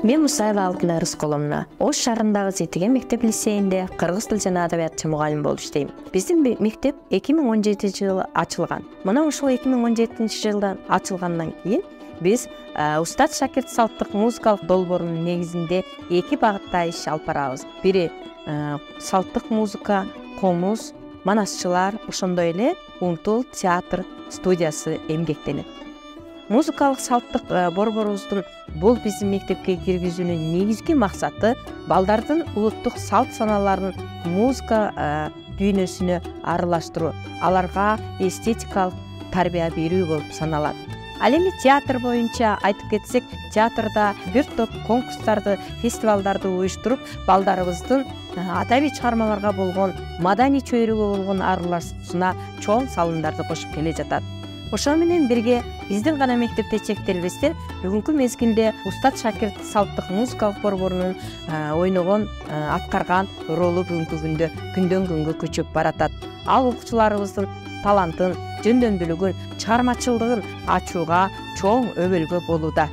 Мен Мусаева Алтынай Рысколовна. Ош шаарындагы Зетиген мектеп лицейинде кыргыз тил жана адабиятчы мугалим болуп иштейм. Биздин мектеп 2017-жылы ачылган. Мына ушул 2017-жылдан ачылгандан кийин биз Устат шакирт салттык музыкалык долбоорунун негизинде эки багытта иш алып барабыз. Бири салттык музыка, комуз, манасчылар, ошондой эле Умтул театр студиясы эмгектенет. Музыкалык салттык борборубуздун бул биздин мектепке киргизүүнүн негизги максаты балдардын улуттук салт саналарын музыка дүйнөсүнө аралаштыруу, аларга эстетикалык тарбия берүү болуп саналат. Ал эми театр боюнча айтып кетсек, театрда бир топ конкурстарды, фестивалдарды уюштуруп, балдарыбыздын адабий чыгармаларга болгон, маданий чөйрөгө болгон аралашуусуна чоң салымдарды кошуп келе жатат. Ошол менен бирге биздин гана мектепте чектелбестен, бүгүнкү мезгилде Устат шакирт салттык музыкалык борборунун ойногон, аткарган ролу бүгүнкү күндө күндөн күнгө көчүп баратат. Ал окуучуларыбыздын талантын, жөндөмдүүлүгүн, чыгармачылыгын ачууга чоң өбөлгө болууда.